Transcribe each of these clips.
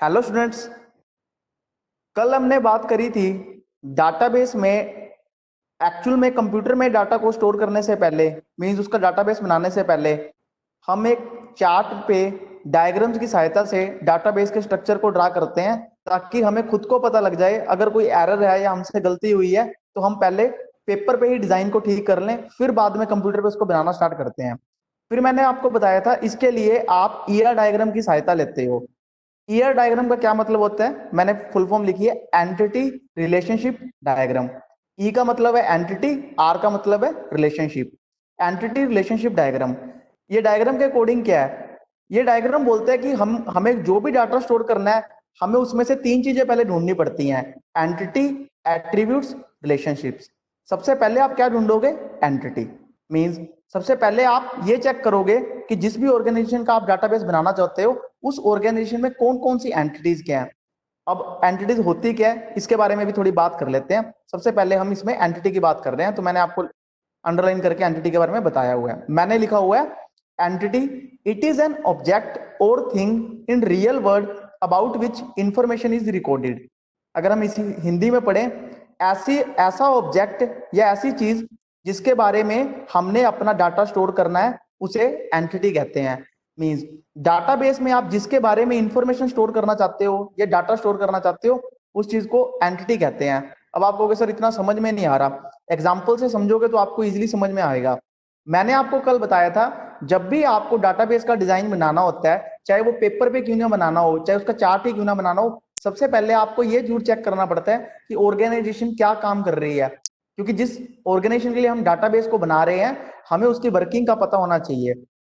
Hello students. कल हमने बात करी थी डाटाबेस में। एक्चुअल में कंप्यूटर में डाटा को स्टोर करने से पहले, मींस उसका डाटाबेस बनाने से पहले, हम एक चार्ट पे डायग्राम्स की सहायता से डाटाबेस के स्ट्रक्चर को ड्रा करते हैं, ताकि हमें खुद को पता लग जाए अगर कोई एरर है या हमसे गलती हुई है तो हम पहले पेपर पे ही डिजाइन को ठीक कर लें, फिर बाद में कंप्यूटर पे उसको बनाना स्टार्ट करते हैं। फिर मैंने आपको बताया था इसके लिए आप ईआर डायग्राम की सहायता लेते हो। ईआर डायग्राम का क्या मतलब होता है, मैंने फुल फॉर्म लिखी है, एंटिटी रिलेशनशिप डायग्राम। ई का मतलब है एंटिटी, आर का मतलब है रिलेशनशिप। एंटिटी रिलेशनशिप डायग्राम, ये डायग्राम के अकॉर्डिंग क्या है, ये डायग्राम बोलते हैं कि हमें जो भी डाटा स्टोर करना है, हमें उसमें से तीन चीजें पहले ढूंढनी पड़ती हैं: एंटिटी, एट्रीब्यूट्स, रिलेशनशिप्स। सबसे पहले आप क्या ढूंढोगे? एंटिटी। मींस सबसे पहले आप ये चेक करोगे कि जिस भी ऑर्गेनाइजेशन का आप डाटाबेस बनाना चाहते हो, उस ऑर्गेनाइजेशन में कौन कौन सी एंटिटीज क्या है। अब एंटिटीज होती क्या है, इसके बारे में भी थोड़ी बात कर लेते हैं। सबसे पहले हम इसमें एंटिटी की बात कर रहे हैं, तो मैंने आपको अंडरलाइन करके एंटिटी के बारे में बताया हुआ है। मैंने लिखा हुआ है entity, it is an object और thing in real world about which information is recorded. अगर हम इसी हिंदी में पढ़ें, ऐसा ऑब्जेक्ट या ऐसी चीज जिसके बारे में हमने अपना डाटा स्टोर करना है, उसे एंटिटी कहते हैं। मींस डाटाबेस में आप जिसके बारे में इंफॉर्मेशन स्टोर करना चाहते हो या डाटा स्टोर करना चाहते हो, उस चीज को एंटिटी कहते हैं। अब आप कहोगे सर इतना समझ में नहीं आ रहा, एग्जाम्पल से समझोगे तो आपको इजीली समझ में आएगा। मैंने आपको कल बताया था, जब भी आपको डाटाबेस का डिजाइन बनाना होता है, चाहे वो पेपर पे क्यों ना बनाना हो, चाहे उसका चार्ट ही क्यों ना बनाना हो, सबसे पहले आपको ये जरूर चेक करना पड़ता है कि ऑर्गेनाइजेशन क्या काम कर रही है। क्योंकि जिस ऑर्गेनाइजेशन के लिए हम डाटाबेस को बना रहे हैं, हमें उसकी वर्किंग का पता होना चाहिए।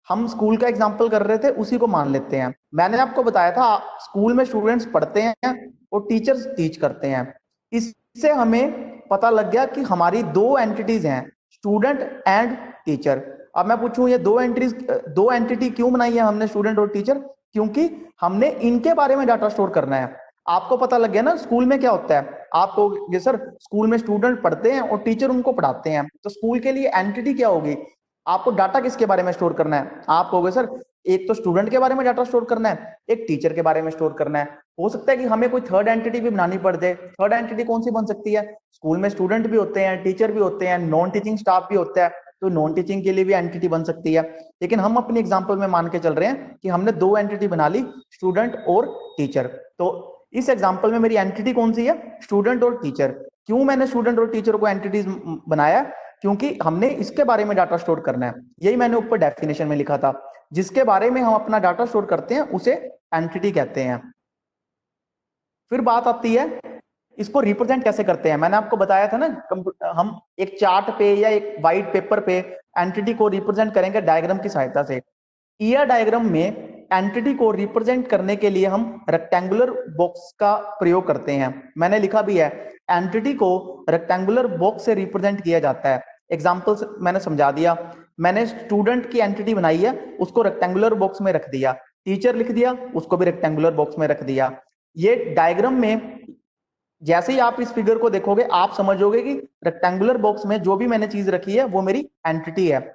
हम स्कूल का एग्जाम्पल कर रहे थे, उसी को मान लेते हैं। मैंने आपको बताया था स्कूल में स्टूडेंट्स पढ़ते हैं और टीचर्स टीच करते हैं। इससे हमें पता लग गया कि हमारी दो एंटिटीज हैं, स्टूडेंट एंड टीचर। अब मैं पूछूं, ये दो एंटिटी क्यों बनाई है हमने, स्टूडेंट और टीचर? क्योंकि हमने इनके बारे में डाटा स्टोर करना है। आपको पता लग गया ना स्कूल में क्या होता है। आप कहोगे सर स्कूल में स्टूडेंट पढ़ते हैं और टीचर उनको पढ़ाते हैं, तो स्कूल के लिए एंटिटी क्या होगी? आपको डाटा किसके बारे में स्टोर करना है? आप कहोगे सर एक तो स्टूडेंट के बारे में डाटा स्टोर करना है, एक टीचर के बारे में स्टोर करना है। हो सकता है कि हमें कोई थर्ड एंटिटी भी बनानी पड़ जाए। थर्ड एंटिटी कौन सी बन सकती है? स्कूल में स्टूडेंट भी होते हैं, टीचर भी होते हैं, नॉन टीचिंग स्टाफ भी होता है, तो नॉन टीचिंग के लिए भी एंटिटी बन सकती है। लेकिन हम अपने एग्जाम्पल में मान के चल रहे हैं कि हमने दो एंटिटी बना ली, स्टूडेंट और टीचर। तो इस एग्जाम्पल में मेरी एंटिटी कौन सी है? स्टूडेंट और टीचर। क्यों मैंने स्टूडेंट और टीचर को एंटिटीज बनाया? क्योंकि हमने इसके बारे में डाटा स्टोर करना है। यही मैंने ऊपर डेफिनेशन में लिखा था, जिसके बारे में हम अपना डाटा स्टोर करते हैं उसे एंटिटी कहते हैं। फिर बात आती है इसको रिप्रेजेंट कैसे करते हैं। मैंने आपको बताया था ना, हम एक चार्ट पे या एक वाइट पेपर पे एंटिटी को रिप्रेजेंट करेंगे डायग्राम की सहायता से। ईआर डायग्राम में एंटिटी को रिप्रेजेंट करने के लिए हम रेक्टेंगुलर बॉक्स का प्रयोग करते हैं। मैंने लिखा भी है, एंटिटी को रेक्टेंगुलर बॉक्स से रिप्रेजेंट किया जाता है। एग्जाम्पल मैंने समझा दिया। मैंने स्टूडेंट की एंटिटी बनाई है, उसको रेक्टेंगुलर बॉक्स में रख दिया। टीचर लिख दिया, उसको भी रेक्टेंगुलर बॉक्स में रख दिया। ये डायग्राम में जैसे ही आप इस फिगर को देखोगे, आप समझोगे कि रेक्टेंगुलर बॉक्स में जो भी मैंने चीज रखी है वो मेरी एंटिटी है।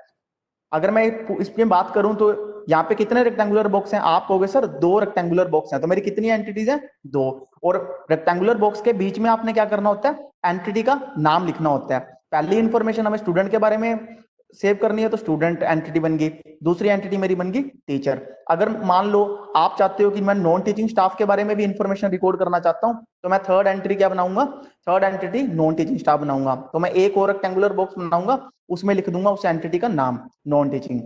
अगर मैं इसमें बात करूं तो यहाँ पे कितने रेक्टेंगुलर बॉक्स हैं? आप कहोगे सर दो रेक्टेंगुलर बॉक्स हैं, तो मेरी कितनी एंटिटीज हैं? दो। और रेक्टेंगुलर बॉक्स के बीच में आपने क्या करना होता है? एंटिटी का नाम लिखना होता है। पहली इंफॉर्मेशन हमें स्टूडेंट के बारे में सेव करनी है, तो स्टूडेंट एंटिटी बन गई। दूसरी एंटिटी मेरी बन गई टीचर। अगर मान लो आप चाहते हो कि मैं नॉन टीचिंग स्टाफ के बारे में भी इंफॉर्मेशन रिकॉर्ड करना चाहता हूं, तो मैं थर्ड एंट्री क्या बनाऊंगा? Third entity non teaching staff बनाऊंगा। तो मैं एक और रेक्टेंगुलर बॉक्स बनाऊंगा, उसमें लिख दूंगा उस एंटिटी का नाम, नॉन टीचिंग।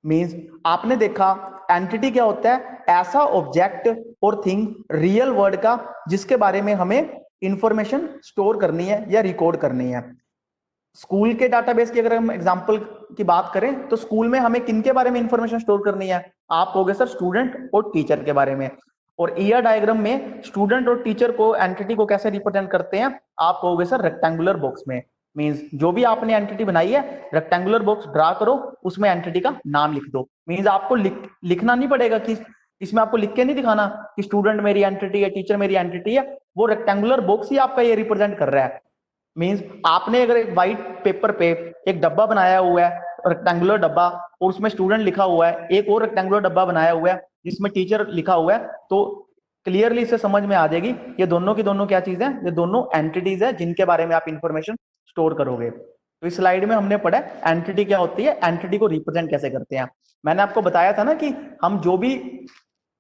मींस आपने देखा एंटिटी क्या होता है? ऐसा ऑब्जेक्ट और थिंग रियल वर्ल्ड का जिसके बारे में हमें इंफॉर्मेशन स्टोर करनी है या रिकॉर्ड करनी है। स्कूल के डाटाबेस की अगर हम एग्जांपल की बात करें, तो स्कूल में हमें किन के बारे में इंफॉर्मेशन स्टोर करनी है? आप कहोगे सर स्टूडेंट और टीचर के बारे में। और ईआर डायग्राम में स्टूडेंट और टीचर को, एंटिटी को कैसे रिप्रेजेंट करते हैं? आप कहोगे सर रेक्टेंगुलर बॉक्स में। मींस जो भी आपने एंटिटी बनाई है, रेक्टेंगुलर बॉक्स ड्रा करो, उसमें एंटिटी का नाम लिख दो। मींस आपको लिखना नहीं पड़ेगा कि इसमें आपको लिख के नहीं दिखाना कि स्टूडेंट मेरी एंटिटी है, टीचर मेरी एंटिटी है। वो रेक्टेंगुलर बॉक्स ही आपका ये रिप्रेजेंट कर रहा है। मींस आपने अगर एक व्हाइट पेपर पे एक डब्बा बनाया हुआ है, रेक्टेंगुलर डब्बा, और उसमें स्टूडेंट लिखा हुआ है, एक और रेक्टेंगुलर डब्बा बनाया हुआ है जिसमें टीचर लिखा हुआ है, तो क्लियरली इसे समझ में आ जाएगी ये दोनों की दोनों क्या चीज है, ये दोनों एंटिटीज है जिनके बारे में आप इंफॉर्मेशन स्टोर करोगे। तो इस स्लाइड में हमने पढ़ा एंटिटी क्या होती है, एंटिटी को रिप्रेजेंट कैसे करते हैं। मैंने आपको बताया था ना कि हम जो भी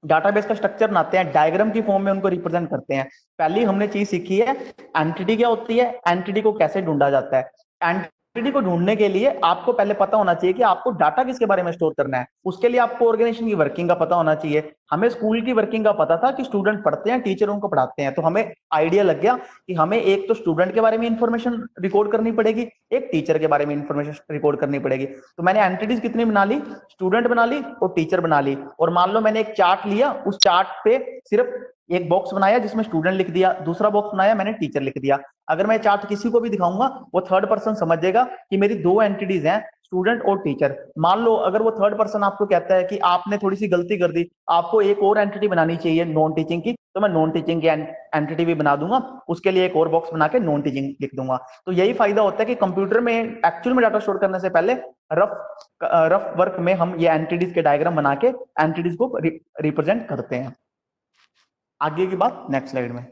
डाटाबेस का स्ट्रक्चर बनाते हैं डायग्राम की फॉर्म में उनको रिप्रेजेंट करते हैं। पहली हमने चीज सीखी है एंटिटी क्या होती है, एंटिटी को कैसे ढूंढा जाता है। एंटिटी को ढूंढने के लिए आपको पहले पता होना चाहिए कि आपको डाटा किसके बारे में स्टोर करना है। उसके लिए आपको ऑर्गेनाइजेशन की वर्किंग का पता होना चाहिए। हमें स्कूल की वर्किंग का पता था कि स्टूडेंट पढ़ते हैं, टीचर उनको पढ़ाते हैं, तो हमें आइडिया लग गया कि हमें एक तो स्टूडेंट के बारे में इंफॉर्मेशन रिकॉर्ड करनी पड़ेगी, एक टीचर के बारे में इंफॉर्मेशन रिकॉर्ड करनी पड़ेगी। तो मैंने एंटिटीज कितनी बना ली, स्टूडेंट बना ली और टीचर बना ली। और मान लो मैंने एक चार्ट लिया, उस चार्ट पे सिर्फ एक बॉक्स बनाया जिसमें स्टूडेंट लिख दिया, दूसरा बॉक्स बनाया मैंने टीचर लिख दिया। अगर मैं चार्ट किसी को भी दिखाऊंगा वो थर्ड पर्सन समझ जाएगा कि मेरी दो एंटिटीज हैं, स्टूडेंट और टीचर। मान लो अगर वो थर्ड पर्सन आपको कहता है कि आपने थोड़ी सी गलती कर दी, आपको एक और एंटिटी बनानी चाहिए नॉन टीचिंग की, तो मैं नॉन टीचिंग की एंटिटी भी बना दूंगा, उसके लिए एक और बॉक्स बना के नॉन टीचिंग लिख दूंगा। तो यही फायदा होता है कि कंप्यूटर में एक्चुअल में डाटा स्टोर करने से पहले रफ वर्क में हम ये एंटिटीज के डायग्राम बना के एंटिटीज को रिप्रेजेंट करते हैं। आगे की बात नेक्स्ट स्लाइड में।